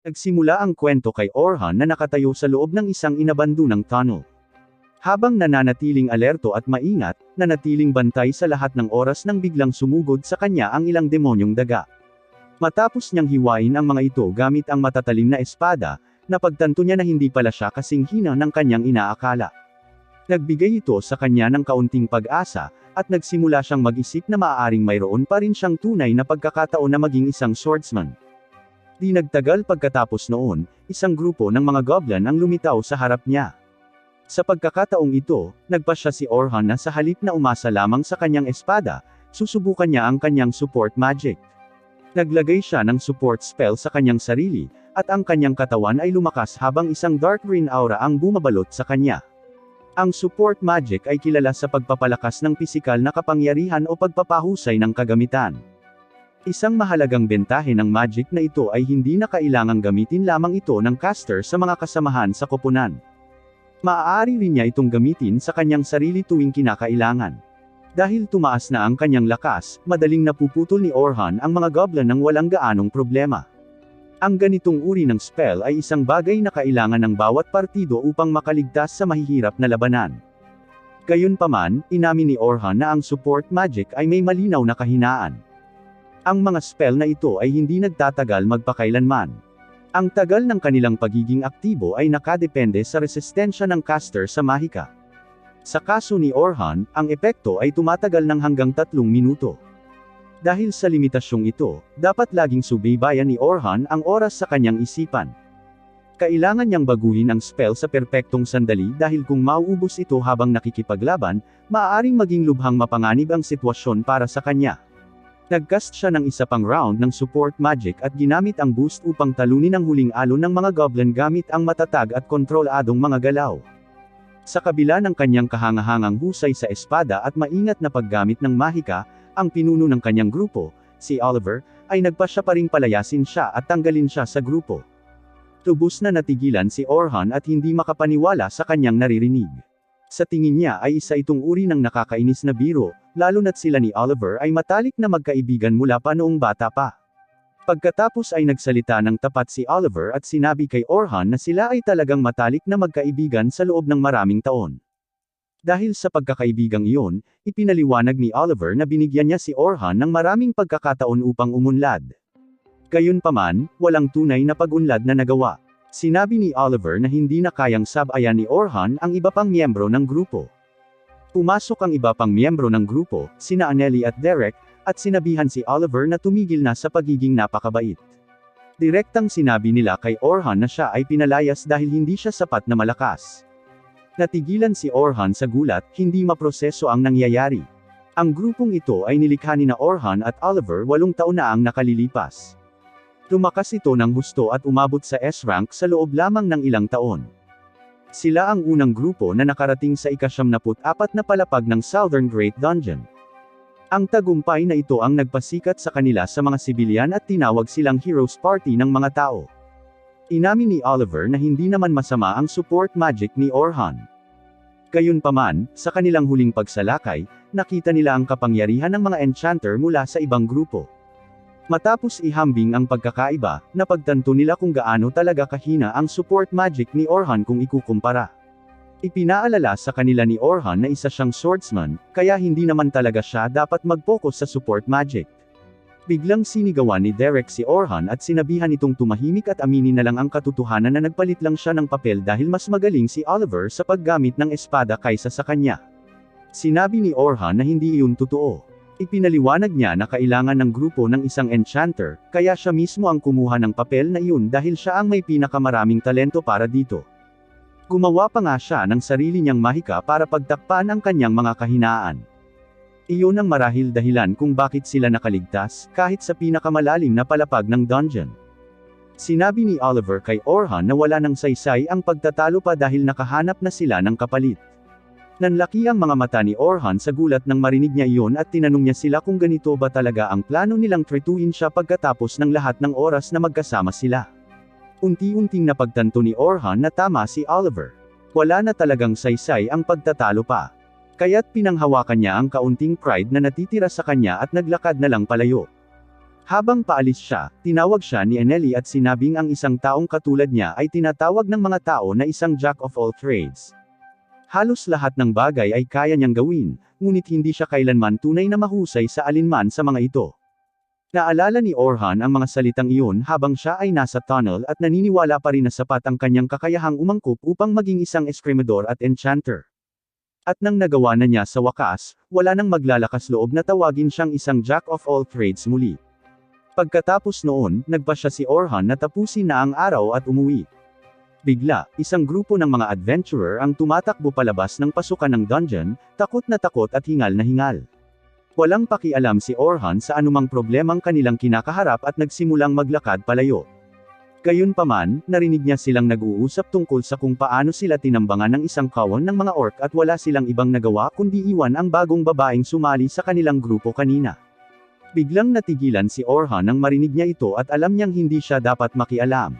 Nagsimula ang kwento kay Orhan na nakatayo sa loob ng isang inabandonang tunnel. Habang nananatiling alerto at maingat, nanatiling bantay sa lahat ng oras nang biglang sumugod sa kanya ang ilang demonyong daga. Matapos niyang hiwain ang mga ito gamit ang matatalim na espada, napagtanto niya na hindi pala siya kasing hina ng kanyang inaakala. Nagbigay ito sa kanya ng kaunting pag-asa, at nagsimula siyang mag-isip na maaaring mayroon pa rin siyang tunay na pagkakataon na maging isang swordsman. Di nagtagal pagkatapos noon, isang grupo ng mga goblin ang lumitaw sa harap niya. Sa pagkakataong ito, nagpasya si Orhan na sa halip na umasa lamang sa kanyang espada, susubukan niya ang kanyang support magic. Naglagay siya ng support spell sa kanyang sarili, at ang kanyang katawan ay lumakas habang isang dark green aura ang bumabalot sa kanya. Ang support magic ay kilala sa pagpapalakas ng pisikal na kapangyarihan o pagpapahusay ng kagamitan. Isang mahalagang bentahe ng magic na ito ay hindi na kailangang gamitin lamang ito ng caster sa mga kasamahan sa koponan. Maaari rin niya itong gamitin sa kanyang sarili tuwing kinakailangan. Dahil tumaas na ang kanyang lakas, madaling napuputol ni Orhan ang mga goblin ng walang gaanong problema. Ang ganitong uri ng spell ay isang bagay na kailangan ng bawat partido upang makaligtas sa mahihirap na labanan. Gayunpaman, inamin ni Orhan na ang support magic ay may malinaw na kahinaan. Ang mga spell na ito ay hindi nagtatagal magpakailanman. Ang tagal ng kanilang pagiging aktibo ay nakadepende sa resistensya ng caster sa mahika. Sa kaso ni Orhan, ang epekto ay tumatagal ng hanggang 3 minuto. Dahil sa limitasyong ito, dapat laging subaybayan ni Orhan ang oras sa kanyang isipan. Kailangan niyang baguhin ang spell sa perpektong sandali dahil kung mauubos ito habang nakikipaglaban, maaaring maging lubhang mapanganib ang sitwasyon para sa kanya. Nagcast siya ng isa pang round ng support magic at ginamit ang boost upang talunin ang huling alon ng mga goblin gamit ang matatag at kontroladong mga galaw. Sa kabila ng kanyang kahangahangang husay sa espada at maingat na paggamit ng mahika, ang pinuno ng kanyang grupo, si Oliver, ay nagpasya pa ring palayasin siya at tanggalin siya sa grupo. Lubos na natigilan si Orhan at hindi makapaniwala sa kanyang naririnig. Sa tingin niya ay isa itong uri ng nakakainis na biro, lalo na't sila ni Oliver ay matalik na magkaibigan mula pa noong bata pa. Pagkatapos ay nagsalita ng tapat si Oliver at sinabi kay Orhan na sila ay talagang matalik na magkaibigan sa loob ng maraming taon. Dahil sa pagkakaibigang iyon, ipinaliwanag ni Oliver na binigyan niya si Orhan ng maraming pagkakataon upang umunlad. Gayunpaman, walang tunay na pag-unlad na nagawa. Sinabi ni Oliver na hindi na kayang sabayan ni Orhan ang iba pang miyembro ng grupo. Pumasok ang iba pang miyembro ng grupo, sina Anneli at Derek, at sinabihan si Oliver na tumigil na sa pagiging napakabait. Direktang sinabi nila kay Orhan na siya ay pinalayas dahil hindi siya sapat na malakas. Natigilan si Orhan sa gulat, hindi maproseso ang nangyayari. Ang grupong ito ay nilikha ni na Orhan at Oliver 8 taon na ang nakalilipas. Lumakas ito ng husto at umabot sa S-rank sa loob lamang ng ilang taon. Sila ang unang grupo na nakarating sa ika-74 na palapag ng Southern Great Dungeon. Ang tagumpay na ito ang nagpasikat sa kanila sa mga sibilyan at tinawag silang Heroes Party ng mga tao. Inamin ni Oliver na hindi naman masama ang support magic ni Orhan. Gayunpaman, sa kanilang huling pagsalakay, nakita nila ang kapangyarihan ng mga enchanter mula sa ibang grupo. Matapos ihambing ang pagkakaiba, napagtanto nila kung gaano talaga kahina ang support magic ni Orhan kung ikukumpara. Ipinaalala sa kanila ni Orhan na isa siyang swordsman, kaya hindi naman talaga siya dapat mag-focus sa support magic. Biglang sinigawan ni Derek si Orhan at sinabihan itong tumahimik at aminin na lang ang katotohanan na nagpalit lang siya ng papel dahil mas magaling si Oliver sa paggamit ng espada kaysa sa kanya. Sinabi ni Orhan na hindi iyon totoo. Ipinaliwanag niya na kailangan ng grupo ng isang enchanter, kaya siya mismo ang kumuha ng papel na iyon dahil siya ang may pinakamaraming talento para dito. Gumawa pa nga siya ng sarili niyang mahika para pagtakpan ang kanyang mga kahinaan. Iyon ang marahil dahilan kung bakit sila nakaligtas, kahit sa pinakamalalim na palapag ng dungeon. Sinabi ni Oliver kay Orhan na wala nang saysay ang pagtatalo pa dahil nakahanap na sila ng kapalit. Nanlaki ang mga mata ni Orhan sa gulat nang marinig niya iyon at tinanong niya sila kung ganito ba talaga ang plano nilang trituin siya pagkatapos ng lahat ng oras na magkasama sila. Unti-unting napagtanto ni Orhan na tama si Oliver. Wala na talagang saysay ang pagtatalo pa. Kaya't pinanghawakan niya ang kaunting pride na natitira sa kanya at naglakad na lang palayo. Habang paalis siya, tinawag siya ni Anneli at sinabing ang isang taong katulad niya ay tinatawag ng mga tao na isang jack of all trades. Halos lahat ng bagay ay kaya niyang gawin, ngunit hindi siya kailanman tunay na mahusay sa alinman sa mga ito. Naalala ni Orhan ang mga salitang iyon habang siya ay nasa tunnel at naniniwala pa rin na sapat ang kanyang kakayahang umangkop upang maging isang eskrimador at enchanter. At nang nagawa na niya sa wakas, wala nang maglalakas loob na tawagin siyang isang jack of all trades muli. Pagkatapos noon, nagpa siya si Orhan na tapusin na ang araw at umuwi. Bigla, isang grupo ng mga adventurer ang tumatakbo palabas ng pasukan ng dungeon, takot at hingal na hingal. Walang pakialam si Orhan sa anumang problemang kanilang kinakaharap at nagsimulang maglakad palayo. Gayunpaman, narinig niya silang nag-uusap tungkol sa kung paano sila tinambangan ng isang kawon ng mga orc at wala silang ibang nagawa kundi iwan ang bagong babaeng sumali sa kanilang grupo kanina. Biglang natigilan si Orhan nang marinig niya ito at alam niyang hindi siya dapat makialam.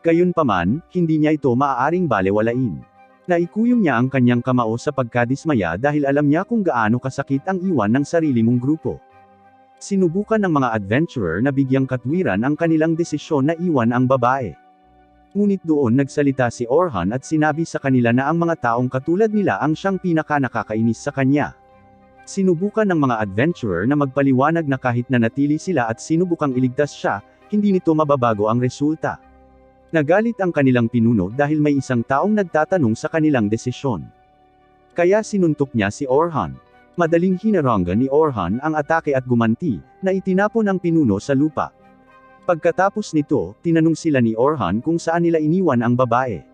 Gayunpaman, hindi niya ito maaaring balewalain. Naikuyom niya ang kanyang kamao sa pagkadismaya dahil alam niya kung gaano kasakit ang iwan ng sarili mong grupo. Sinubukan ng mga adventurer na bigyang katwiran ang kanilang desisyon na iwan ang babae. Ngunit doon nagsalita si Orhan at sinabi sa kanila na ang mga taong katulad nila ang siyang pinaka-nakakainis sa kanya. Sinubukan ng mga adventurer na magpaliwanag na kahit nanatili sila at sinubukang iligtas siya, hindi nito mababago ang resulta. Nagalit ang kanilang pinuno dahil may isang taong nagtatanong sa kanilang desisyon. Kaya sinuntok niya si Orhan. Madaling hinaranggan ni Orhan ang atake at gumanti, na itinapon ang pinuno sa lupa. Pagkatapos nito, tinanong sila ni Orhan kung saan nila iniwan ang babae.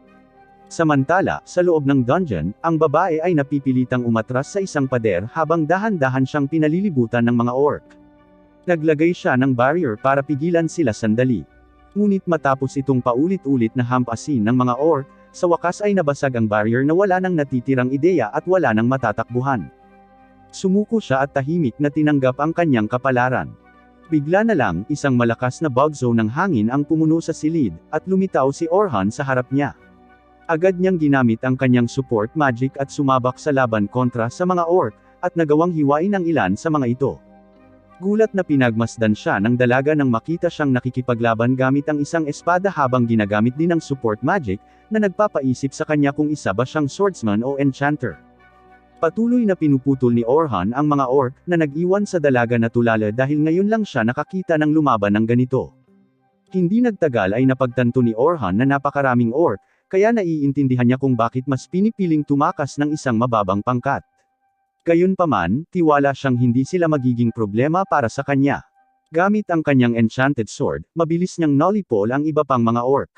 Samantala, sa loob ng dungeon, ang babae ay napipilitang umatras sa isang pader habang dahan-dahan siyang pinalilibutan ng mga orc. Naglagay siya ng barrier para pigilan sila sandali. Ngunit matapos itong paulit-ulit na hampasin ng mga orc, sa wakas ay nabasag ang barrier na wala nang natitirang ideya at wala nang matatakbuhan. Sumuko siya at tahimik na tinanggap ang kanyang kapalaran. Bigla na lang, isang malakas na bagso ng hangin ang pumuno sa silid, at lumitaw si Orhan sa harap niya. Agad niyang ginamit ang kanyang support magic at sumabak sa laban kontra sa mga orc, at nagawang hiwain ang ilan sa mga ito. Gulat na pinagmasdan siya ng dalaga nang makita siyang nakikipaglaban gamit ang isang espada habang ginagamit din ang support magic, na nagpapaisip sa kanya kung isa ba siyang swordsman o enchanter. Patuloy na pinuputol ni Orhan ang mga orc, na nag-iwan sa dalaga na tulala dahil ngayon lang siya nakakita ng lumaban ng ganito. Hindi nagtagal ay napagtanto ni Orhan na napakaraming orc, kaya naiintindihan niya kung bakit mas pinipiling tumakas ng isang mababang pangkat. Gayunpaman, tiwala siyang hindi sila magiging problema para sa kanya. Gamit ang kanyang enchanted sword, mabilis niyang nolipol ang iba pang mga orc.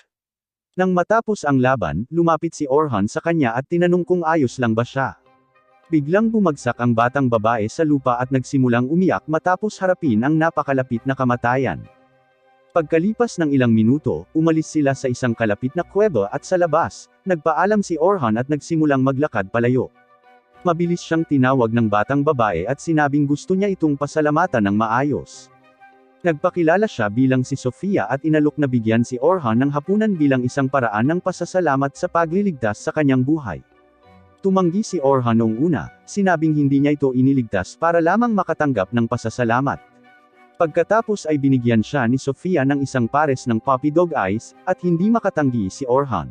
Nang matapos ang laban, lumapit si Orhan sa kanya at tinanong kung ayos lang ba siya. Biglang bumagsak ang batang babae sa lupa at nagsimulang umiyak matapos harapin ang napakalapit na kamatayan. Pagkalipas ng ilang minuto, umalis sila sa isang kalapit na kuweba at sa labas, nagpaalam si Orhan at nagsimulang maglakad palayo. Mabilis siyang tinawag ng batang babae at sinabing gusto niya itong pasalamatan ng maayos. Nagpakilala siya bilang si Sofia at inalok na bigyan si Orhan ng hapunan bilang isang paraan ng pasasalamat sa pagliligtas sa kanyang buhay. Tumanggi si Orhan noong una, sinabing hindi niya ito iniligtas para lamang makatanggap ng pasasalamat. Pagkatapos ay binigyan siya ni Sofia ng isang pares ng puppy dog eyes, at hindi makatanggi si Orhan.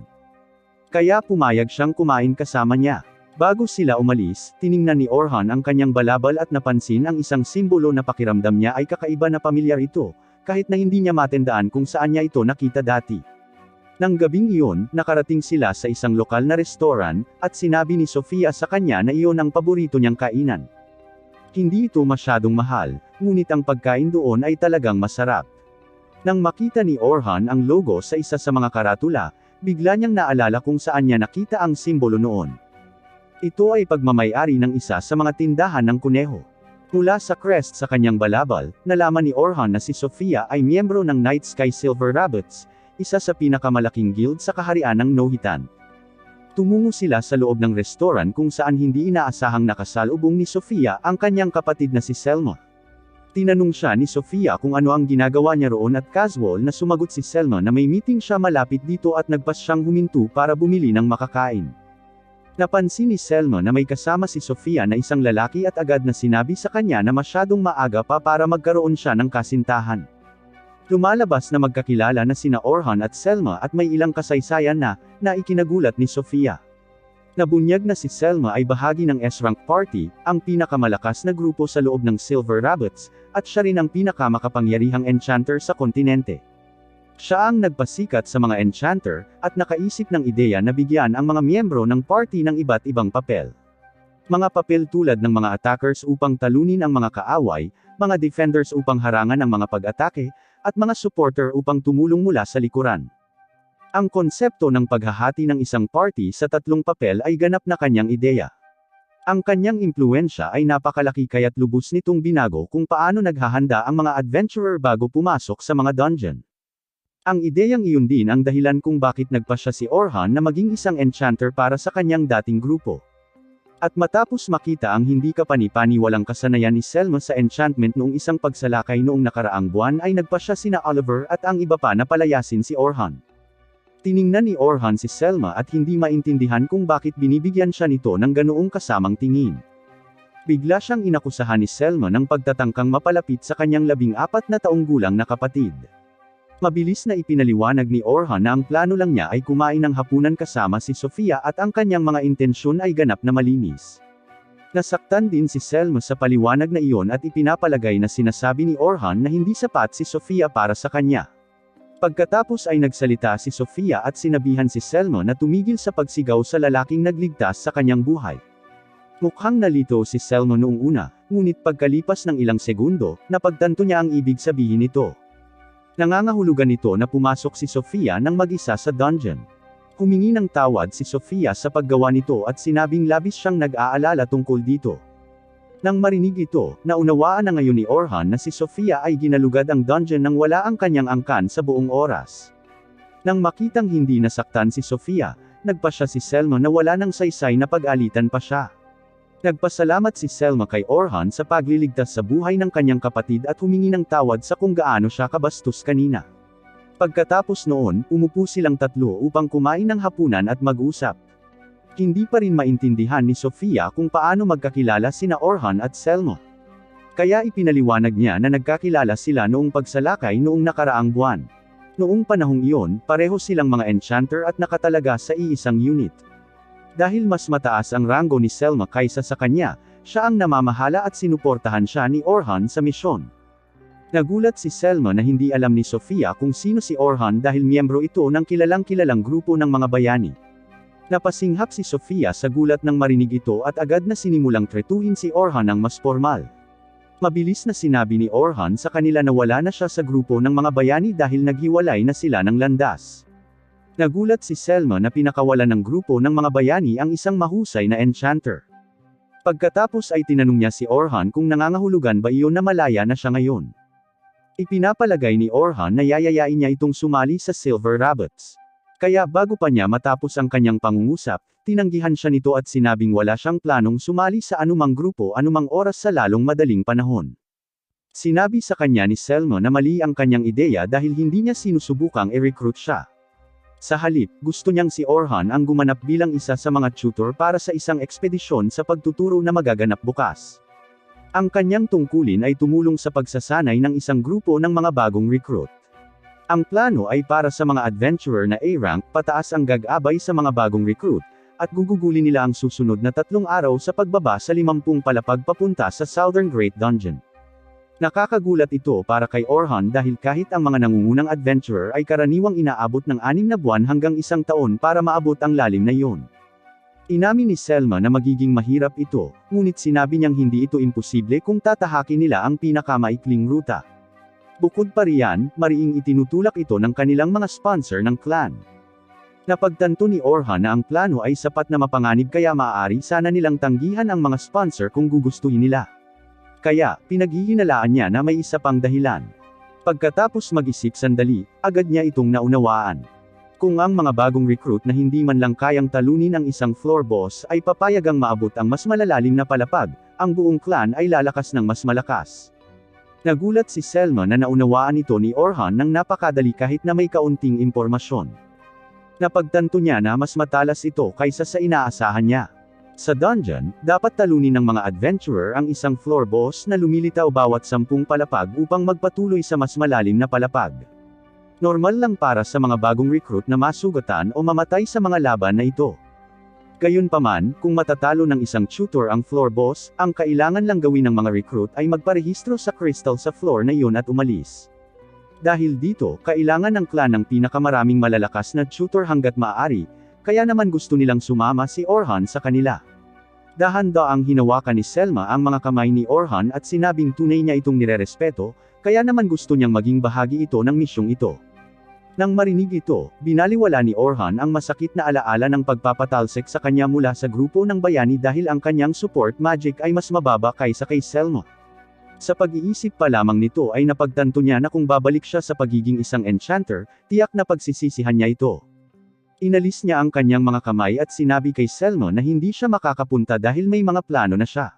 Kaya pumayag siyang kumain kasama niya. Bago sila umalis, tiningnan ni Orhan ang kanyang balabal at napansin ang isang simbolo na pakiramdam niya ay kakaiba na pamilyar ito, kahit na hindi niya matandaan kung saan niya ito nakita dati. Nang gabing iyon, nakarating sila sa isang lokal na restoran, at sinabi ni Sofia sa kanya na iyon ang paborito niyang kainan. Hindi ito masyadong mahal, ngunit ang pagkain doon ay talagang masarap. Nang makita ni Orhan ang logo sa isa sa mga karatula, bigla niyang naalala kung saan niya nakita ang simbolo noon. Ito ay pagmamay-ari ng isa sa mga tindahan ng kuneho. Mula sa crest sa kanyang balabal, nalaman ni Orhan na si Sofia ay miyembro ng Night Sky Silver Rabbits, isa sa pinakamalaking guild sa kaharian ng Nohitan. Tumungo sila sa loob ng restoran kung saan hindi inaasahang nakasalubong ni Sofia ang kanyang kapatid na si Selma. Tinanong siya ni Sofia kung ano ang ginagawa niya roon at casual na sumagot si Selma na may meeting siya malapit dito at nagpas siyang huminto para bumili ng makakain. Napansin ni Selma na may kasama si Sofia na isang lalaki at agad na sinabi sa kanya na masyadong maaga pa para magkaroon siya ng kasintahan. Lumalabas na magkakilala na sina Orhan at Selma at may ilang kasaysayan na ikinagulat ni Sofia. Nabunyag na si Selma ay bahagi ng S-Rank Party, ang pinakamalakas na grupo sa loob ng Silver Rabbits, at siya rin ang pinakamakapangyarihang enchanter sa kontinente. Siya ang nagpasikat sa mga enchanter, at nakaisip ng ideya na bigyan ang mga miyembro ng party ng iba't ibang papel. Mga papel tulad ng mga attackers upang talunin ang mga kaaway, mga defenders upang harangan ang mga pag-atake, at mga supporter upang tumulong mula sa likuran. Ang konsepto ng paghahati ng isang party sa tatlong papel ay ganap na kanyang ideya. Ang kanyang impluwensya ay napakalaki kaya't lubos nitong binago kung paano naghahanda ang mga adventurer bago pumasok sa mga dungeon. Ang ideyang iyon din ang dahilan kung bakit nagpasya si Orhan na maging isang enchanter para sa kanyang dating grupo. At matapos makita ang hindi kapani-paniwalang kasanayan ni Selma sa enchantment noong isang pagsalakay noong nakaraang buwan ay nagpasya sina Oliver at ang iba pa na palayasin si Orhan. Tiningnan ni Orhan si Selma at hindi maintindihan kung bakit binibigyan siya nito ng ganoong kasamang tingin. Bigla siyang inakusahan ni Selma ng pagtatangkang mapalapit sa kanyang 14 na taong gulang na kapatid. Mabilis na ipinaliwanag ni Orhan na ang plano lang niya ay kumain ng hapunan kasama si Sofia at ang kanyang mga intensyon ay ganap na malinis. Nasaktan din si Selma sa paliwanag na iyon at ipinapalagay na sinasabi ni Orhan na hindi sapat si Sofia para sa kanya. Pagkatapos ay nagsalita si Sofia at sinabihan si Selma na tumigil sa pagsigaw sa lalaking nagligtas sa kanyang buhay. Mukhang nalito si Selma noong una, ngunit pagkalipas ng ilang segundo, napagtanto niya ang ibig sabihin nito. Nangangahulugan nito na pumasok si Sofia nang mag-isa sa dungeon. Humingi ng tawad si Sofia sa paggawa nito at sinabing labis siyang nag-aalala tungkol dito. Nang marinig ito, naunawaan na ngayon ni Orhan na si Sofia ay ginalugad ang dungeon nang wala ang kanyang angkan sa buong oras. Nang makitang hindi nasaktan si Sofia, nagpasya si Selma na wala nang saysay na pag-alitan pa siya. Nagpasalamat si Selma kay Orhan sa pagliligtas sa buhay ng kanyang kapatid at humingi ng tawad sa kung gaano siya kabastos kanina. Pagkatapos noon, umupo silang tatlo upang kumain ng hapunan at mag-usap. Hindi pa rin maintindihan ni Sofia kung paano magkakilala sina Orhan at Selma. Kaya ipinaliwanag niya na nagkakilala sila noong pagsalakay noong nakaraang buwan. Noong panahong iyon, pareho silang mga enchanter at nakatalaga sa iisang unit. Dahil mas mataas ang ranggo ni Selma kaysa sa kanya, siya ang namamahala at sinuportahan siya ni Orhan sa misyon. Nagulat si Selma na hindi alam ni Sofia kung sino si Orhan dahil miyembro ito ng kilalang-kilalang grupo ng mga bayani. Napasinghap si Sofia sa gulat nang marinig ito at agad na sinimulang tretuhin si Orhan ng mas formal. Mabilis na sinabi ni Orhan sa kanila na wala na siya sa grupo ng mga bayani dahil naghiwalay na sila ng landas. Nagulat si Selma na pinakawalan ng grupo ng mga bayani ang isang mahusay na enchanter. Pagkatapos ay tinanong niya si Orhan kung nangangahulugan ba iyon na malaya na siya ngayon. Ipinapalagay ni Orhan na yayayain niya itong sumali sa Silver Rabbits. Kaya bago pa niya matapos ang kanyang pangungusap, tinanggihan siya nito at sinabing wala siyang planong sumali sa anumang grupo anumang oras sa lalong madaling panahon. Sinabi sa kanya ni Selma na mali ang kanyang ideya dahil hindi niya sinusubukang i-recruit siya. Sa halip, gusto niyang si Orhan ang gumanap bilang isa sa mga tutor para sa isang ekspedisyon sa pagtuturo na magaganap bukas. Ang kanyang tungkulin ay tumulong sa pagsasanay ng isang grupo ng mga bagong recruit. Ang plano ay para sa mga adventurer na A-rank, pataas ang gag-abay sa mga bagong recruit, at gugugulin nila ang susunod na 3 araw sa pagbaba sa 50 palapag papunta sa Southern Great Dungeon. Nakakagulat ito para kay Orhan dahil kahit ang mga nangungunang adventurer ay karaniwang inaabot ng 6 na buwan hanggang 1 taon para maabot ang lalim na iyon. Inamin ni Selma na magiging mahirap ito, ngunit sinabi niyang hindi ito imposible kung tatahakin nila ang pinakamaikling ruta. Bukod pa riyan, mariing itinutulak ito ng kanilang mga sponsor ng clan. Napagtanto ni Orhan na ang plano ay sapat na mapanganib kaya maaari sana nilang tanggihan ang mga sponsor kung gugustuhin nila. Kaya, pinaghihinalaan niya na may isa pang dahilan. Pagkatapos mag-isip sandali, agad niya itong naunawaan. Kung ang mga bagong recruit na hindi man lang kayang talunin ang isang floor boss ay papayagang maabot ang mas malalalim na palapag, ang buong clan ay lalakas ng mas malakas. Nagulat si Selma na naunawaan ito ni Orhan nang napakadali kahit na may kaunting impormasyon. Napagtanto niya na mas matalas ito kaysa sa inaasahan niya. Sa dungeon, dapat talunin ng mga adventurer ang isang floor boss na lumilitaw bawat 10 palapag upang magpatuloy sa mas malalim na palapag. Normal lang para sa mga bagong recruit na masugatan o mamatay sa mga laban na ito. Gayunpaman, kung matatalo ng isang tutor ang floor boss, ang kailangan lang gawin ng mga recruit ay magparehistro sa crystal sa floor na iyon at umalis. Dahil dito, kailangan ng clan ng pinakamaraming malalakas na tutor hanggat maaari, kaya naman gusto nilang sumama si Orhan sa kanila. Dahan-daang hinawakan ni Selma ang mga kamay ni Orhan at sinabing tunay niya itong nirerespeto, kaya naman gusto niyang maging bahagi ito ng misyong ito. Nang marinig ito, binaliwala ni Orhan ang masakit na alaala ng pagpapatalsik sa kanya mula sa grupo ng bayani dahil ang kanyang support magic ay mas mababa kaysa kay Selma. Sa pag-iisip pa lamang nito ay napagtanto niya na kung babalik siya sa pagiging isang enchanter, tiyak na pagsisisihan niya ito. Inalis niya ang kanyang mga kamay at sinabi kay Selma na hindi siya makakapunta dahil may mga plano na siya.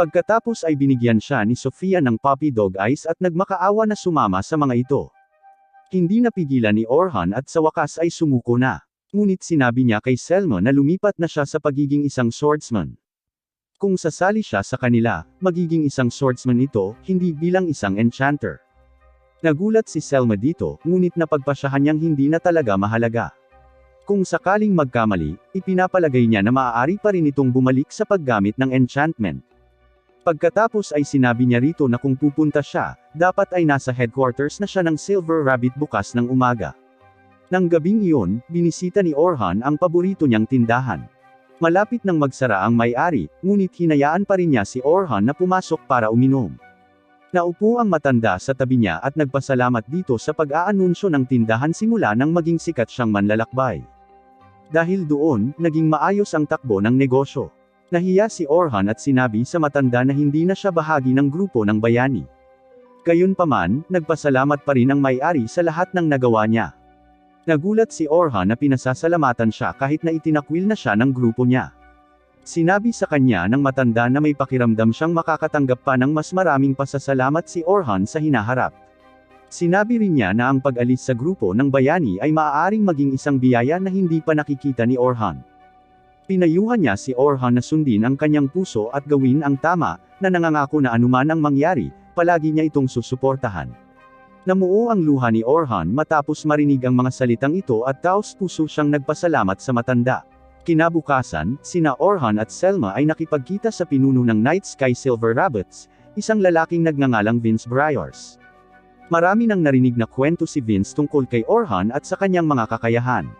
Pagkatapos ay binigyan siya ni Sofia ng puppy dog eyes at nagmakaawa na sumama sa mga ito. Hindi napigilan ni Orhan at sa wakas ay sumuko na. Ngunit sinabi niya kay Selma na lumipat na siya sa pagiging isang swordsman. Kung sasali siya sa kanila, magiging isang swordsman ito, hindi bilang isang enchanter. Nagulat si Selma dito, ngunit napagpasyahan niyang hindi na talaga mahalaga. Kung sakaling magkamali, ipinapalagay niya na maaari pa rin itong bumalik sa paggamit ng enchantment. Pagkatapos ay sinabi niya rito na kung pupunta siya, dapat ay nasa headquarters na siya ng Silver Rabbit bukas ng umaga. Nang gabing iyon, binisita ni Orhan ang paborito niyang tindahan. Malapit nang magsara ang may-ari, ngunit hinayaan pa rin niya si Orhan na pumasok para uminom. Naupo ang matanda sa tabi niya at nagpasalamat dito sa pag-aanunsyo ng tindahan simula nang maging sikat siyang manlalakbay. Dahil doon, naging maayos ang takbo ng negosyo. Nahiya si Orhan at sinabi sa matanda na hindi na siya bahagi ng grupo ng bayani. Gayunpaman, nagpasalamat pa rin ang may-ari sa lahat ng nagawa niya. Nagulat si Orhan na pinasasalamatan siya kahit na itinakwil na siya ng grupo niya. Sinabi sa kanya ng matanda na may pakiramdam siyang makakatanggap pa ng mas maraming pasasalamat si Orhan sa hinaharap. Sinabi rin niya na ang pag-alis sa grupo ng bayani ay maaaring maging isang biyaya na hindi pa nakikita ni Orhan. Pinayuhan niya si Orhan na sundin ang kanyang puso at gawin ang tama, na nangangako na anuman ang mangyari, palagi niya itong susuportahan. Namuo ang luha ni Orhan matapos marinig ang mga salitang ito at taos-puso siyang nagpasalamat sa matanda. Kinabukasan, sina Orhan at Selma ay nakipagkita sa pinuno ng Night Sky Silver Rabbits, isang lalaking nagngangalang Vince Briars. Marami nang narinig na kwento si Vince tungkol kay Orhan at sa kanyang mga kakayahan.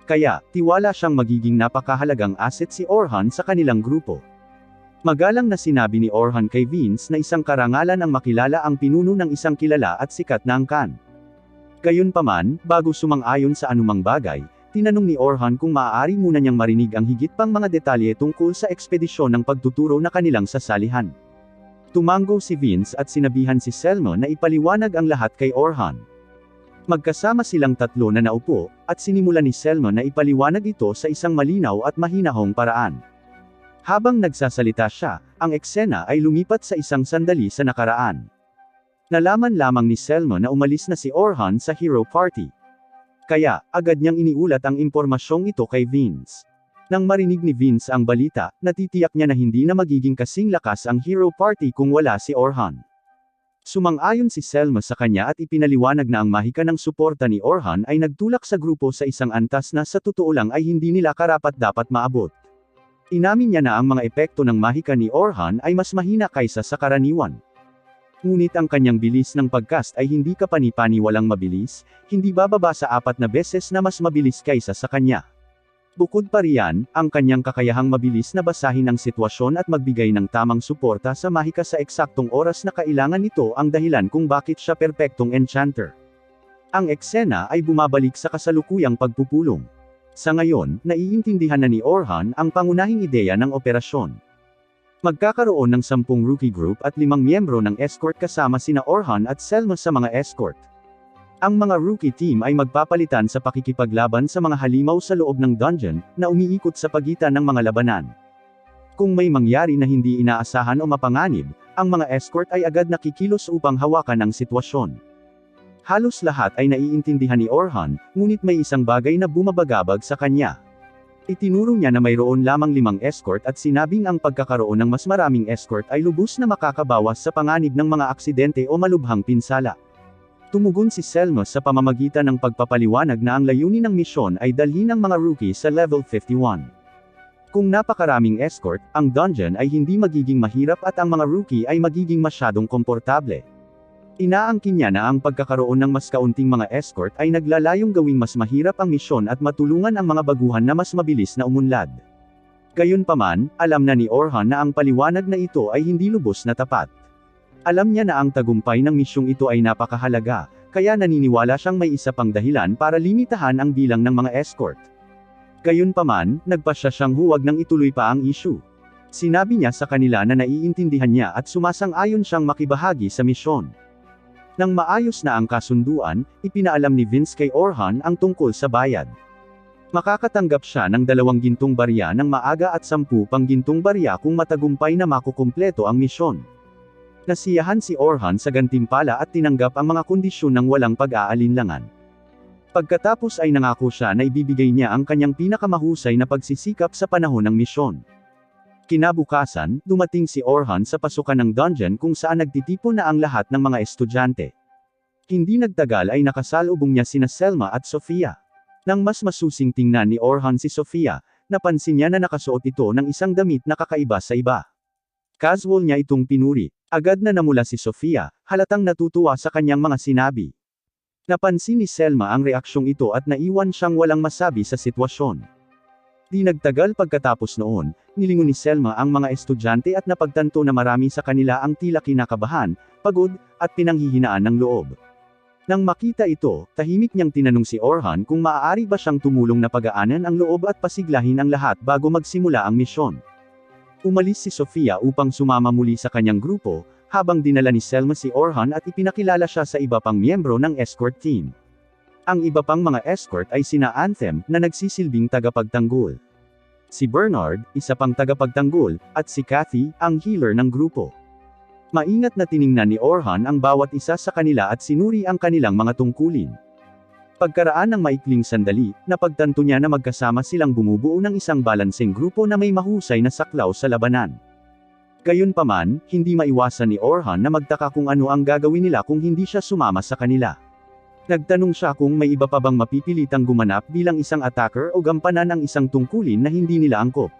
Kaya, tiwala siyang magiging napakahalagang asset si Orhan sa kanilang grupo. Magalang na sinabi ni Orhan kay Vince na isang karangalan ang makilala ang pinuno ng isang kilala at sikat na angkan. Gayunpaman, bago sumang-ayon sa anumang bagay, tinanong ni Orhan kung maaari muna niyang marinig ang higit pang mga detalye tungkol sa ekspedisyon ng pagtuturo na kanilang sasalihan. Tumango si Vince at sinabihan si Selma na ipaliwanag ang lahat kay Orhan. Magkasama silang tatlo na naupo, at sinimula ni Selma na ipaliwanag ito sa isang malinaw at mahinahong paraan. Habang nagsasalita siya, ang eksena ay lumipat sa isang sandali sa nakaraan. Nalaman lamang ni Selma na umalis na si Orhan sa hero party. Kaya, agad niyang iniulat ang impormasyong ito kay Vince. Nang marinig ni Vince ang balita, natitiyak niya na hindi na magiging kasing lakas ang hero party kung wala si Orhan. Sumang-ayon si Selma sa kanya at ipinaliwanag na ang mahika ng suporta ni Orhan ay nagtulak sa grupo sa isang antas na sa totoo lang ay hindi nila karapat-dapat maabot. Inamin niya na ang mga epekto ng mahika ni Orhan ay mas mahina kaysa sa karaniwan. Ngunit ang kanyang bilis ng pagcast ay hindi kapani-paniwalang mabilis, hindi bababa sa 4 na beses na mas mabilis kaysa sa kanya. Bukod pa riyan, ang kanyang kakayahang mabilis na basahin ang sitwasyon at magbigay ng tamang suporta sa mahika sa eksaktong oras na kailangan nito ang dahilan kung bakit siya perpektong enchanter. Ang eksena ay bumabalik sa kasalukuyang pagpupulong. Sa ngayon, naiintindihan na ni Orhan ang pangunahing ideya ng operasyon. Magkakaroon ng 10 rookie group at 5 miyembro ng escort kasama sina Orhan at Selma sa mga escort. Ang mga rookie team ay magpapalitan sa pakikipaglaban sa mga halimaw sa loob ng dungeon, na umiikot sa pagitan ng mga labanan. Kung may mangyari na hindi inaasahan o mapanganib, ang mga escort ay agad nakikilos upang hawakan ang sitwasyon. Halos lahat ay naiintindihan ni Orhan, ngunit may isang bagay na bumabagabag sa kanya. Itinuro niya na mayroon lamang 5 escort at sinabing ang pagkakaroon ng mas maraming escort ay lubos na makakabawas sa panganib ng mga aksidente o malubhang pinsala. Tumugon si Selma sa pamamagitan ng pagpapaliwanag na ang layunin ng misyon ay dalhin ang mga rookie sa level 51. Kung napakaraming escort, ang dungeon ay hindi magiging mahirap at ang mga rookie ay magiging masyadong komportable. Inaangkin niya na ang pagkakaroon ng mas kaunting mga escort ay naglalayong gawing mas mahirap ang misyon at matulungan ang mga baguhan na mas mabilis na umunlad. Gayunpaman, alam na ni Orhan na ang paliwanag na ito ay hindi lubos na tapat. Alam niya na ang tagumpay ng misyong ito ay napakahalaga, kaya naniniwala siyang may isa pang dahilan para limitahan ang bilang ng mga escort. Gayunpaman, nagpasya siyang huwag nang ituloy pa ang issue. Sinabi niya sa kanila na naiintindihan niya at sumasang-ayon siyang makibahagi sa misyon. Nang maayos na ang kasunduan, ipinaalam ni Vince kay Orhan ang tungkol sa bayad. Makakatanggap siya ng 2 gintong barya ng maaga at 10 pang gintong barya kung matagumpay na makukumpleto ang misyon. Nasiyahan si Orhan sa gantimpala at tinanggap ang mga kondisyon ng walang pag-aalinlangan. Pagkatapos ay nangako siya na ibibigay niya ang kanyang pinakamahusay na pagsisikap sa panahon ng misyon. Kinabukasan, dumating si Orhan sa pasukan ng dungeon kung saan nagtitipon na ang lahat ng mga estudyante. Hindi nagtagal ay nakasalubong niya sina Selma at Sofia. Nang mas masusing tingnan ni Orhan si Sofia, napansin niya na nakasuot ito ng isang damit na kakaiba sa iba. Casual niya itong pinuri. Agad na namula si Sofia, halatang natutuwa sa kanyang mga sinabi. Napansin ni Selma ang reaksyong ito at naiwan siyang walang masabi sa sitwasyon. Di nagtagal pagkatapos noon, nilingon ni Selma ang mga estudyante at napagtanto na marami sa kanila ang tila kinakabahan, pagod, at pinanghihinaan ng loob. Nang makita ito, tahimik niyang tinanong si Orhan kung maaari ba siyang tumulong na pagaanan ang loob at pasiglahin ang lahat bago magsimula ang misyon. Umalis si Sofia upang sumama muli sa kanyang grupo, habang dinala ni Selma si Orhan at ipinakilala siya sa iba pang miyembro ng escort team. Ang iba pang mga escort ay sina Anthem, na nagsisilbing tagapagtanggol. Si Bernard, isa pang tagapagtanggol, at si Kathy, ang healer ng grupo. Maingat na tiningnan ni Orhan ang bawat isa sa kanila at sinuri ang kanilang mga tungkulin. Pagkaraan ng maikling sandali, napagtanto niya na magkasama silang bumubuo ng isang balanseng grupo na may mahusay na saklaw sa labanan. Gayunpaman, hindi maiwasan ni Orhan na magtaka kung ano ang gagawin nila kung hindi siya sumama sa kanila. Nagtanong siya kung may iba pa bang mapipilitang gumanap bilang isang attacker o gampanan ang isang tungkulin na hindi nila angkop.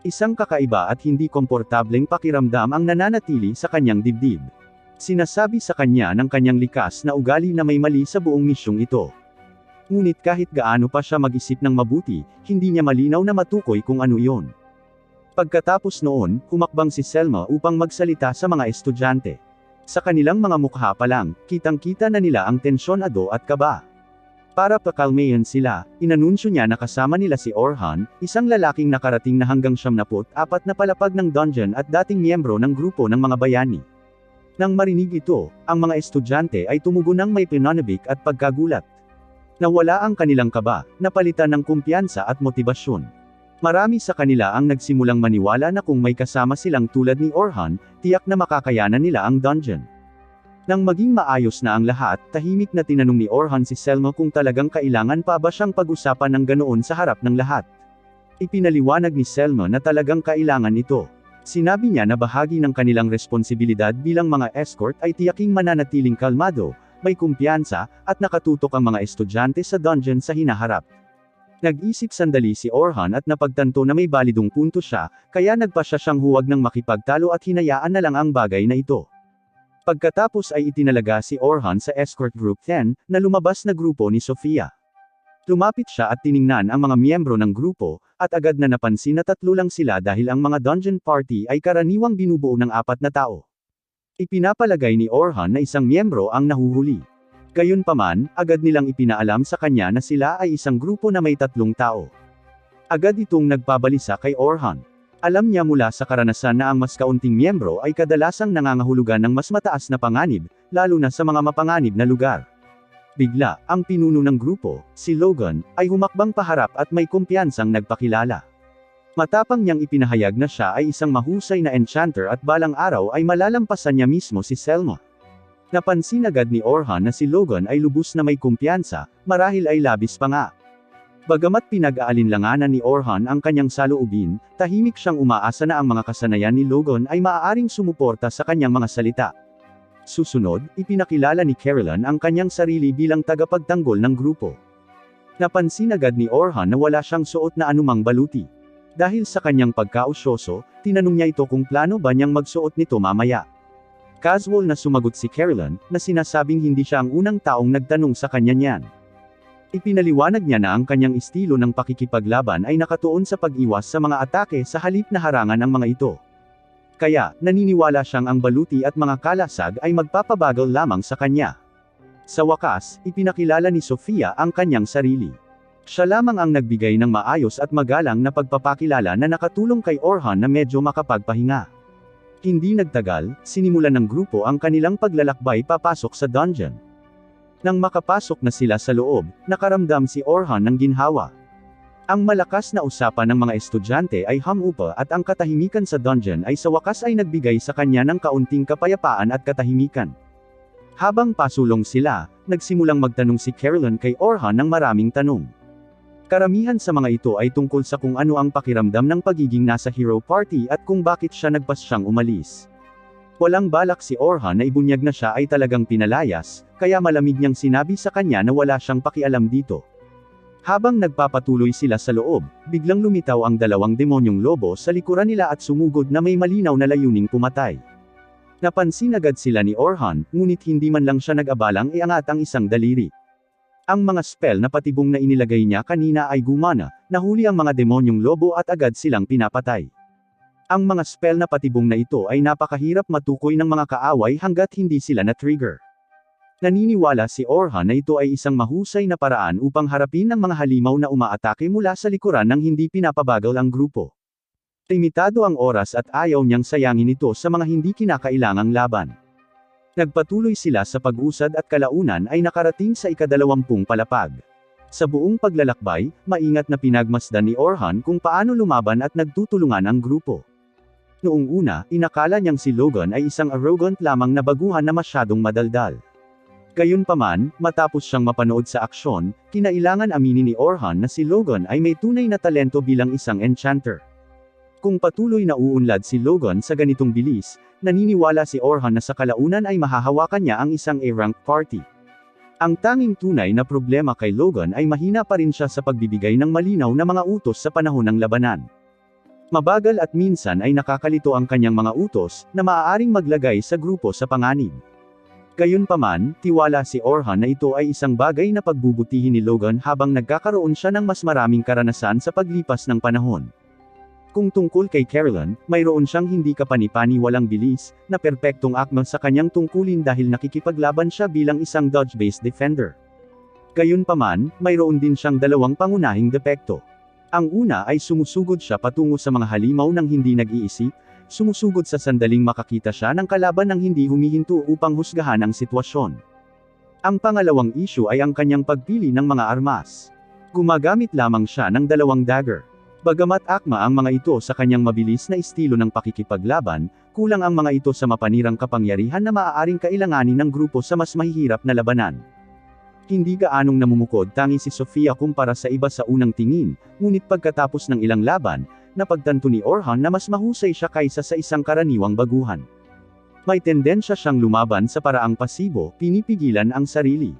Isang kakaiba at hindi komportableng pakiramdam ang nananatili sa kanyang dibdib. Sinasabi sa kanya ng kanyang likas na ugali na may mali sa buong misyong ito. Ngunit kahit gaano pa siya mag-isip ng mabuti, hindi niya malinaw na matukoy kung ano iyon. Pagkatapos noon, humakbang si Selma upang magsalita sa mga estudyante. Sa kanilang mga mukha pa lang, kitang-kita na nila ang tensyonado at kaba. Para pakalmayan sila, inanunsyo niya na kasama nila si Orhan, isang lalaking nakarating na hanggang 74 na palapag ng dungeon at dating miyembro ng grupo ng mga bayani. Nang marinig ito, ang mga estudyante ay tumugon ng may pananabik at pagkagulat. Nawala ang kanilang kaba, napalitan ng kumpiyansa at motibasyon. Marami sa kanila ang nagsimulang maniwala na kung may kasama silang tulad ni Orhan, tiyak na makakayanan nila ang dungeon. Nang maging maayos na ang lahat, tahimik na tinanong ni Orhan si Selma kung talagang kailangan pa ba siyang pag-usapan ng ganoon sa harap ng lahat. Ipinaliwanag ni Selma na talagang kailangan ito. Sinabi niya na bahagi ng kanilang responsibilidad bilang mga escort ay tiyaking mananatiling kalmado, may kumpiyansa, at nakatutok ang mga estudyante sa dungeon sa hinaharap. Nag-isip sandali si Orhan at napagtanto na may balidong punto siya, kaya nagpasya siyang huwag nang makipagtalo at hinayaan na lang ang bagay na ito. Pagkatapos ay itinalaga si Orhan sa Escort Group 10, na lumabas na grupo ni Sofia. Lumapit siya at tiningnan ang mga miyembro ng grupo, at agad na napansin na 3 lang sila dahil ang mga dungeon party ay karaniwang binubuo ng 4 na tao. Ipinapalagay ni Orhan na isang miyembro ang nahuhuli. Gayunpaman, agad nilang ipinaalam sa kanya na sila ay isang grupo na may 3 tao. Agad itong nagpabalisa kay Orhan. Alam niya mula sa karanasan na ang mas kaunting miyembro ay kadalasang nangangahulugan ng mas mataas na panganib, lalo na sa mga mapanganib na lugar. Bigla, ang pinuno ng grupo, si Logan, ay humakbang paharap at may kumpiyansang nagpakilala. Matapang niyang ipinahayag na siya ay isang mahusay na enchanter at balang araw ay malalampasan niya mismo si Selma. Napansin agad ni Orhan na si Logan ay lubos na may kumpiyansa, marahil ay labis pa nga. Bagamat pinag-aalinlanganan ni Orhan ang kanyang saloobin, tahimik siyang umaasa na ang mga kasanayan ni Logan ay maaaring sumuporta sa kanyang mga salita. Susunod, ipinakilala ni Caroline ang kanyang sarili bilang tagapagtanggol ng grupo. Napansin agad ni Orhan na wala siyang suot na anumang baluti. Dahil sa kanyang pagkausyoso, tinanong niya ito kung plano ba niyang magsuot nito mamaya. Casual na sumagot si Caroline, na sinasabing hindi siya ang unang taong nagtanong sa kanya niyan. Ipinaliwanag niya na ang kanyang estilo ng pakikipaglaban ay nakatuon sa pag-iwas sa mga atake sa halip na harangan ang mga ito. Kaya, naniniwala siyang ang baluti at mga kalasag ay magpapabagal lamang sa kanya. Sa wakas, ipinakilala ni Sofia ang kanyang sarili. Siya lamang ang nagbigay ng maayos at magalang na pagpapakilala na nakatulong kay Orhan na medyo makapagpahinga. Hindi nagtagal, sinimulan ng grupo ang kanilang paglalakbay papasok sa dungeon. Nang makapasok na sila sa loob, nakaramdam si Orhan ng ginhawa. Ang malakas na usapan ng mga estudyante ay humupa at ang katahimikan sa dungeon ay sa wakas ay nagbigay sa kanya ng kaunting kapayapaan at katahimikan. Habang pasulong sila, nagsimulang magtanong si Caroline kay Orhan ng maraming tanong. Karamihan sa mga ito ay tungkol sa kung ano ang pakiramdam ng pagiging nasa hero party at kung bakit siya nagpasyang umalis. Walang balak si Orhan na ibunyag na siya ay talagang pinalayas, kaya malamig niyang sinabi sa kanya na wala siyang pakialam dito. Habang nagpapatuloy sila sa loob, biglang lumitaw ang dalawang demonyong lobo sa likuran nila at sumugod na may malinaw na layuning pumatay. Napansin agad sila ni Orhan, ngunit hindi man lang siya nag-abalang iangat ang isang daliri. Ang mga spell na patibong na inilagay niya kanina ay gumana, nahuli ang mga demonyong lobo at agad silang pinapatay. Ang mga spell na patibong na ito ay napakahirap matukoy ng mga kaaway hanggat hindi sila na-trigger. Naniniwala si Orhan na ito ay isang mahusay na paraan upang harapin ang mga halimaw na umaatake mula sa likuran nang hindi pinapabagal ang grupo. Limitado ang oras at ayaw niyang sayangin ito sa mga hindi kinakailangang laban. Nagpatuloy sila sa pag-usad at kalaunan ay nakarating sa ika-20 palapag. Sa buong paglalakbay, maingat na pinagmasdan ni Orhan kung paano lumaban at nagtutulungan ang grupo. Noong una, inakala niyang si Logan ay isang arrogant lamang na baguhan na masyadong madaldal. Gayunpaman, matapos siyang mapanood sa aksyon, kinailangan aminin ni Orhan na si Logan ay may tunay na talento bilang isang enchanter. Kung patuloy na uunlad si Logan sa ganitong bilis, naniniwala si Orhan na sa kalaunan ay mahahawakan niya ang isang A-rank party. Ang tanging tunay na problema kay Logan ay mahina pa rin siya sa pagbibigay ng malinaw na mga utos sa panahon ng labanan. Mabagal at minsan ay nakakalito ang kanyang mga utos, na maaaring maglagay sa grupo sa panganib. Gayunpaman, tiwala si Orhan na ito ay isang bagay na pagbubutihin ni Logan habang nagkakaroon siya ng mas maraming karanasan sa paglipas ng panahon. Kung tungkol kay Caroline, mayroon siyang hindi kapani-paniwalang bilis, na perpektong akma sa kanyang tungkulin dahil nakikipaglaban siya bilang isang dodge-based defender. Gayunpaman, mayroon din siyang dalawang pangunahing depekto. Ang una ay sumusugod siya patungo sa mga halimaw ng hindi nag-iisip, sumusugod sa sandaling makakita siya ng kalaban ng hindi humihinto upang husgahan ang sitwasyon. Ang pangalawang issue ay ang kanyang pagpili ng mga armas. Gumagamit lamang siya ng 2 dagger. Bagamat akma ang mga ito sa kanyang mabilis na estilo ng pakikipaglaban, kulang ang mga ito sa mapanirang kapangyarihan na maaaring kailanganin ng grupo sa mas mahihirap na labanan. Hindi gaanong namumukod tangi si Sofia kumpara sa iba sa unang tingin, ngunit pagkatapos ng ilang laban, napagtanto ni Orhan na mas mahusay siya kaysa sa isang karaniwang baguhan. May tendensya siyang lumaban sa paraang pasibo, pinipigilan ang sarili.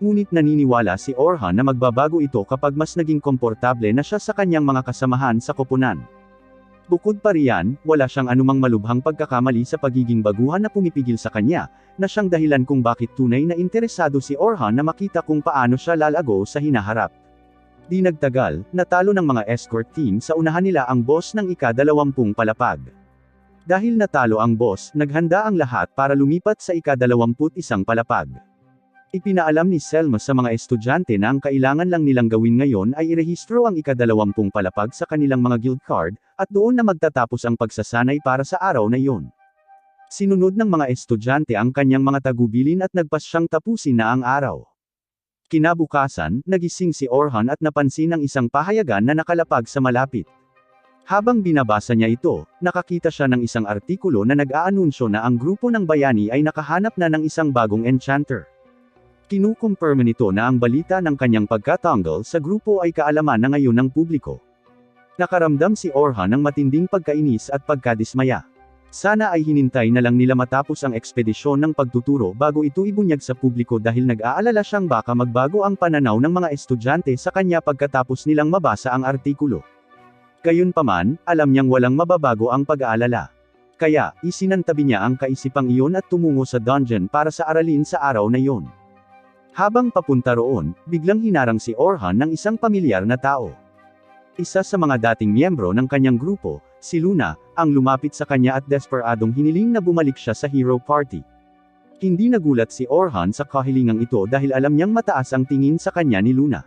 Ngunit naniniwala si Orhan na magbabago ito kapag mas naging komportable na siya sa kanyang mga kasamahan sa koponan. Bukod pa riyan, wala siyang anumang malubhang pagkakamali sa pagiging baguhan na pumipigil sa kanya, na siyang dahilan kung bakit tunay na interesado si Orhan na makita kung paano siya lalago sa hinaharap. Di nagtagal, natalo ng mga escort team sa unahan nila ang boss ng ika-20 palapag. Dahil natalo ang boss, naghanda ang lahat para lumipat sa ika-21 palapag. Ipinaalam ni Selma sa mga estudyante na ang kailangan lang nilang gawin ngayon ay irehistro ang ika-20 palapag sa kanilang mga guild card, at doon na magtatapos ang pagsasanay para sa araw na iyon. Sinunod ng mga estudyante ang kanyang mga tagubilin at nagpasyang tapusin na ang araw. Kinabukasan, nagising si Orhan at napansin ang isang pahayagan na nakalapag sa malapit. Habang binabasa niya ito, nakakita siya ng isang artikulo na nag-aanunsyo na ang grupo ng bayani ay nakahanap na ng isang bagong enchanter. Kinukumpirma nito na ang balita ng kanyang pagkatanggal sa grupo ay kaalaman na ngayon ng publiko. Nakaramdam si Orhan ng matinding pagkainis at pagkadismaya. Sana ay hinintay na lang nila matapos ang ekspedisyon ng pagtuturo bago ito ibunyag sa publiko dahil nag-aalala siyang baka magbago ang pananaw ng mga estudyante sa kanya pagkatapos nilang mabasa ang artikulo. Gayunpaman, alam niyang walang mababago ang pag-aalala. Kaya, isinantabi niya ang kaisipang iyon at tumungo sa dungeon para sa aralin sa araw na iyon. Habang papunta roon, biglang hinarang si Orhan ng isang pamilyar na tao. Isa sa mga dating miyembro ng kanyang grupo, si Luna, ang lumapit sa kanya at desperadong hiniling na bumalik siya sa hero party. Hindi nagulat si Orhan sa kahilingang ito dahil alam niyang mataas ang tingin sa kanya ni Luna.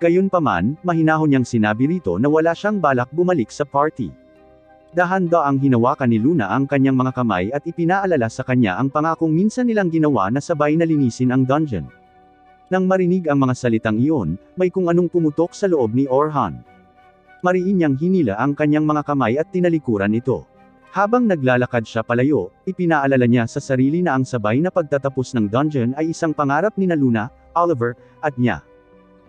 Gayunpaman, mahinahon niyang sinabi rito na wala siyang balak bumalik sa party. Dahan-daang hinawakan ni Luna ang kanyang mga kamay at ipinaalala sa kanya ang pangakong minsan nilang ginawa na sabay na linisin ang dungeon. Nang marinig ang mga salitang iyon, may kung anong pumutok sa loob ni Orhan. Mariin niyang hinila ang kanyang mga kamay at tinalikuran ito. Habang naglalakad siya palayo, ipinaalala niya sa sarili na ang sabay na pagtatapos ng dungeon ay isang pangarap ni Luna, Oliver, at niya.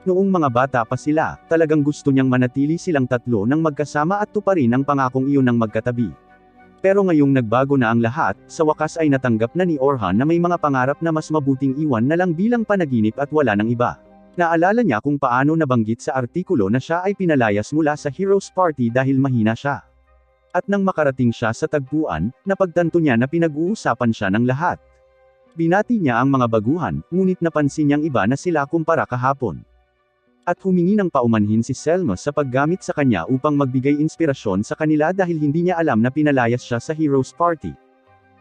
Noong mga bata pa sila, talagang gusto niyang manatili silang tatlo nang magkasama at tuparin ang pangakong iyon ng magkatabi. Pero ngayong nagbago na ang lahat, sa wakas ay natanggap na ni Orhan na may mga pangarap na mas mabuting iwan na lang bilang panaginip at wala ng iba. Naalala niya kung paano nabanggit sa artikulo na siya ay pinalayas mula sa Heroes Party dahil mahina siya. At nang makarating siya sa tagpuan, napagtanto niya na pinag-uusapan siya ng lahat. Binati niya ang mga baguhan, ngunit napansin niyang iba na sila kumpara kahapon. At humingi ng paumanhin si Selma sa paggamit sa kanya upang magbigay inspirasyon sa kanila dahil hindi niya alam na pinalayas siya sa Heroes Party.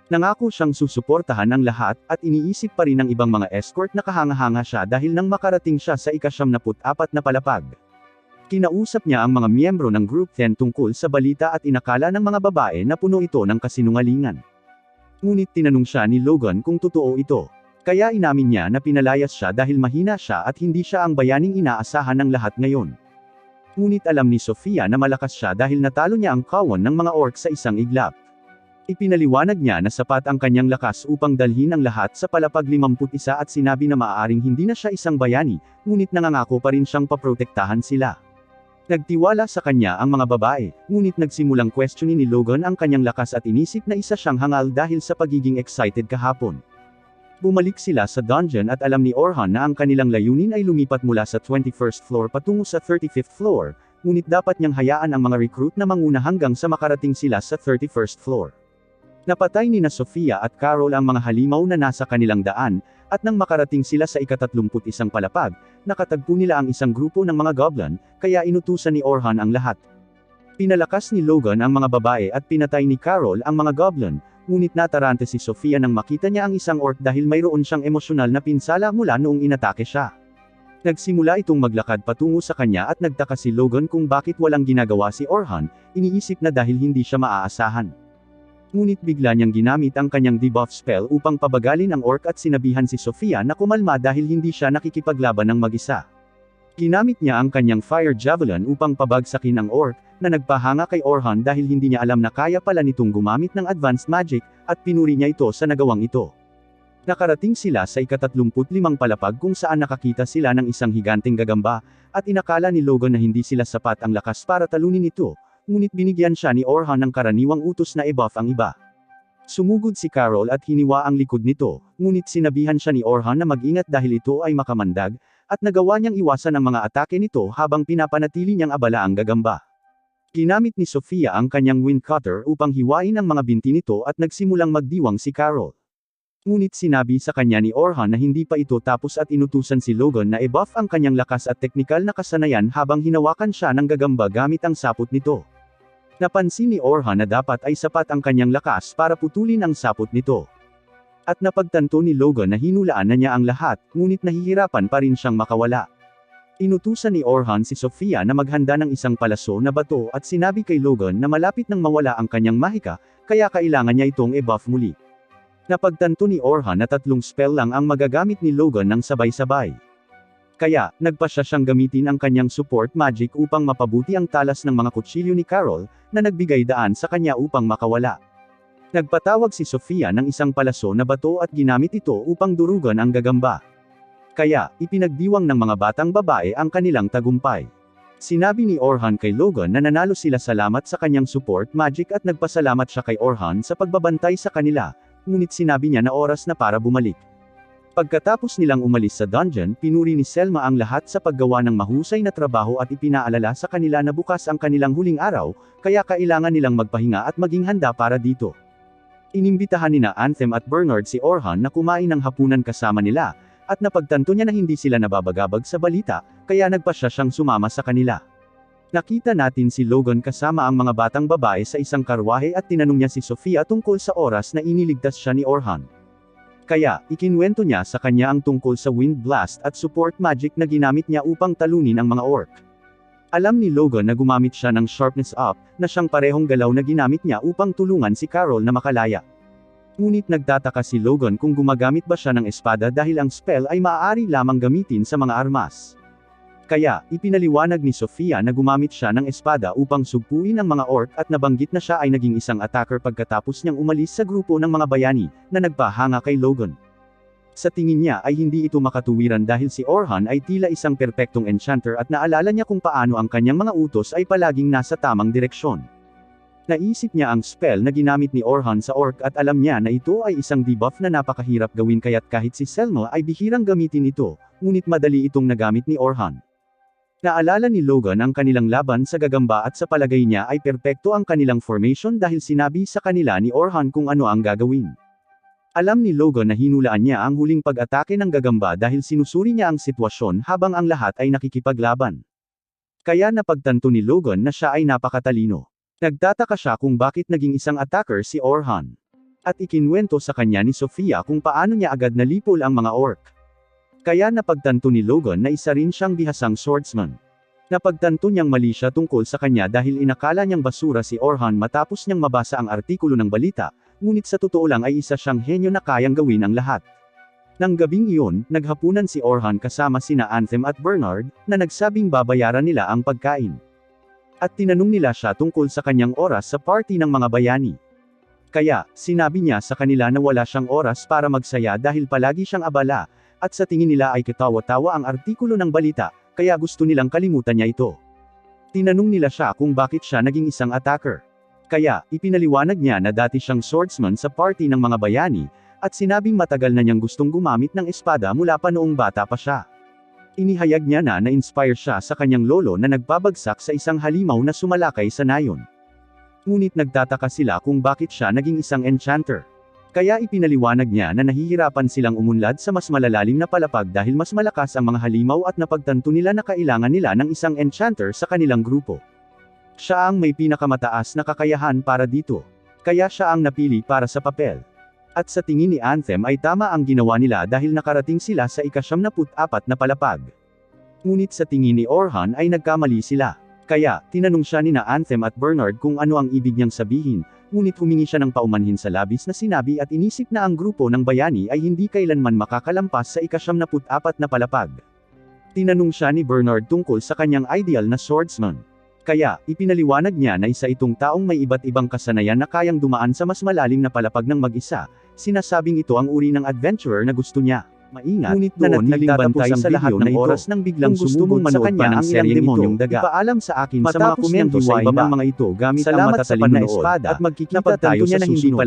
Nangako siyang susuportahan ang lahat, at iniisip pa rin ng ibang mga escort na kahanga-hanga siya dahil nang makarating siya sa ika-74 na palapag. Kinausap niya ang mga miyembro ng Group 10 tungkol sa balita at inakala ng mga babae na puno ito ng kasinungalingan. Ngunit tinanong siya ni Logan kung totoo ito. Kaya inamin niya na pinalayas siya dahil mahina siya at hindi siya ang bayaning inaasahan ng lahat ngayon. Ngunit alam ni Sofia na malakas siya dahil natalo niya ang kawan ng mga orc sa isang iglap. Ipinaliwanag niya na sapat ang kanyang lakas upang dalhin ang lahat sa palapag 51 at sinabi na maaaring hindi na siya isang bayani, ngunit nangangako pa rin siyang paprotektahan sila. Nagtiwala sa kanya ang mga babae, ngunit nagsimulang questionin ni Logan ang kanyang lakas at inisip na isa siyang hangal dahil sa pagiging excited kahapon. Bumalik sila sa dungeon at alam ni Orhan na ang kanilang layunin ay lumipat mula sa 21st floor patungo sa 35th floor, ngunit dapat niyang hayaan ang mga recruit na manguna hanggang sa makarating sila sa 31st floor. Napatay ni na Sofia at Carol ang mga halimaw na nasa kanilang daan, at nang makarating sila sa ika-31 palapag, nakatagpo nila ang isang grupo ng mga goblin, kaya inutusan ni Orhan ang lahat. Pinalakas ni Logan ang mga babae at pinatay ni Carol ang mga goblin, ngunit natarante si Sofia nang makita niya ang isang orc dahil mayroon siyang emosyonal na pinsala mula noong inatake siya. Nagsimula itong maglakad patungo sa kanya at nagtaka si Logan kung bakit walang ginagawa si Orhan, iniisip na dahil hindi siya maaasahan. Ngunit bigla niyang ginamit ang kanyang debuff spell upang pabagalin ang orc at sinabihan si Sofia na kumalma dahil hindi siya nakikipaglaban ng mag-isa. Ginamit niya ang kanyang fire javelin upang pabagsakin ang orc, na nagpahanga kay Orhan dahil hindi niya alam na kaya pala nitong gumamit ng advanced magic, at pinuri niya ito sa nagawang ito. Nakarating sila sa ika-35 palapag kung saan nakakita sila ng isang higanteng gagamba, at inakala ni Logan na hindi sila sapat ang lakas para talunin ito. Ngunit binigyan siya ni Orhan ng karaniwang utos na i-buff ang iba. Sumugod si Carol at hiniwa ang likod nito, ngunit sinabihan siya ni Orhan na mag-ingat dahil ito ay makamandag, at nagawa niyang iwasan ang mga atake nito habang pinapanatili niyang abala ang gagamba. Ginamit ni Sofia ang kanyang wind cutter upang hiwain ang mga binti nito at nagsimulang magdiwang si Carol. Ngunit sinabi sa kanya ni Orhan na hindi pa ito tapos at inutusan si Logan na i-buff ang kanyang lakas at teknikal na kasanayan habang hinawakan siya ng gagamba gamit ang sapot nito. Napansin ni Orhan na dapat ay sapat ang kanyang lakas para putulin ang sapot nito. At napagtanto ni Logan na hinulaan na niya ang lahat, ngunit nahihirapan pa rin siyang makawala. Inutusan ni Orhan si Sofia na maghanda ng isang palaso na bato at sinabi kay Logan na malapit nang mawala ang kanyang mahika, kaya kailangan niya itong i-buff muli. Napagtanto ni Orhan na 3 spell lang ang magagamit ni Logan ng sabay-sabay. Kaya, nagpasya siyang gamitin ang kanyang support magic upang mapabuti ang talas ng mga kutsilyo ni Carol, na nagbigay daan sa kanya upang makawala. Nagpatawag si Sofia ng isang palaso na bato at ginamit ito upang durugan ang gagamba. Kaya, ipinagdiwang ng mga batang babae ang kanilang tagumpay. Sinabi ni Orhan kay Logan na nanalo sila salamat sa kanyang support magic at nagpasalamat siya kay Orhan sa pagbabantay sa kanila, ngunit sinabi niya na oras na para bumalik. Pagkatapos nilang umalis sa dungeon, pinuri ni Selma ang lahat sa paggawa ng mahusay na trabaho at ipinaalala sa kanila na bukas ang kanilang huling araw, kaya kailangan nilang magpahinga at maging handa para dito. Inimbitahan nina Anthem at Bernard si Orhan na kumain ng hapunan kasama nila, at napagtanto niya na hindi sila nababagabag sa balita, kaya nagpasya siyang sumama sa kanila. Nakita natin si Logan kasama ang mga batang babae sa isang karwahe at tinanong niya si Sofia tungkol sa oras na iniligtas siya ni Orhan. Kaya, ikinwento niya sa kanya ang tungkol sa Wind Blast at support magic na ginamit niya upang talunin ang mga orc. Alam ni Logan na gumamit siya ng Sharpness Up, na siyang parehong galaw na ginamit niya upang tulungan si Carol na makalaya. Ngunit nagtataka si Logan kung gumagamit ba siya ng espada dahil ang spell ay maaari lamang gamitin sa mga armas. Kaya, ipinaliwanag ni Sofia na gumamit siya ng espada upang sugpuin ang mga orc at nabanggit na siya ay naging isang attacker pagkatapos niyang umalis sa grupo ng mga bayani, na nagpahanga kay Logan. Sa tingin niya ay hindi ito makatuwiran dahil si Orhan ay tila isang perpektong enchanter at naalala niya kung paano ang kanyang mga utos ay palaging nasa tamang direksyon. Naisip niya ang spell na ginamit ni Orhan sa orc at alam niya na ito ay isang debuff na napakahirap gawin kaya't kahit si Selma ay bihirang gamitin ito, ngunit madali itong nagamit ni Orhan. Naalala ni Logan ang kanilang laban sa gagamba at sa palagay niya ay perpekto ang kanilang formation dahil sinabi sa kanila ni Orhan kung ano ang gagawin. Alam ni Logan na hinulaan niya ang huling pag-atake ng gagamba dahil sinusuri niya ang sitwasyon habang ang lahat ay nakikipaglaban. Kaya napagtanto ni Logan na siya ay napakatalino. Nagtataka siya kung bakit naging isang attacker si Orhan. At ikinwento sa kanya ni Sofia kung paano niya agad nalipol ang mga orc. Kaya napagtanto ni Logan na isa rin siyang bihasang swordsman. Napagtanto niyang mali siya tungkol sa kanya dahil inakala niyang basura si Orhan matapos niyang mabasa ang artikulo ng balita, ngunit sa totoo lang ay isa siyang henyo na kayang gawin ang lahat. Nang gabing iyon, naghapunan si Orhan kasama sina Anthem at Bernard, na nagsabing babayaran nila ang pagkain. At tinanong nila siya tungkol sa kanyang oras sa party ng mga bayani. Kaya, sinabi niya sa kanila na wala siyang oras para magsaya dahil palagi siyang abala, at sa tingin nila ay katawa-tawa ang artikulo ng balita, kaya gusto nilang kalimutan niya ito. Tinanong nila siya kung bakit siya naging isang attacker. Kaya, ipinaliwanag niya na dati siyang swordsman sa party ng mga bayani, at sinabing matagal na niyang gustong gumamit ng espada mula pa noong bata pa siya. Inihayag niya na na-inspire siya sa kanyang lolo na nagpabagsak sa isang halimaw na sumalakay sa nayon. Ngunit nagtataka sila kung bakit siya naging isang enchanter. Kaya ipinaliwanag niya na nahihirapan silang umunlad sa mas malalalim na palapag dahil mas malakas ang mga halimaw at napagtanto nila na kailangan nila ng isang enchanter sa kanilang grupo. Siya ang may pinakamataas na kakayahan para dito. Kaya siya ang napili para sa papel. At sa tingin ni Anthem ay tama ang ginawa nila dahil nakarating sila sa ika-74 na palapag. Ngunit sa tingin ni Orhan ay nagkamali sila. Kaya, tinanong siya nina Anthem at Bernard kung ano ang ibig niyang sabihin, ngunit humingi siya ng paumanhin sa labis na sinabi at inisip na ang grupo ng bayani ay hindi kailanman makakalampas sa ika-74 na palapag. Tinanong siya ni Bernard tungkol sa kanyang ideal na swordsman. Kaya, ipinaliwanag niya na isa itong taong may iba't ibang kasanayan na kayang dumaan sa mas malalim na palapag ng mag-isa, sinasabing ito ang uri ng adventurer na gusto niya. Maingat, ngunit doon nagbantay sa lahat ng oras nang biglang sumugod sa kanya ang ilang demonyong daga. Ipaalam sa akin sa mga komento sa ibaba ng mga ito gamit ang matatalim na espada at magkikita tayo sa susunod.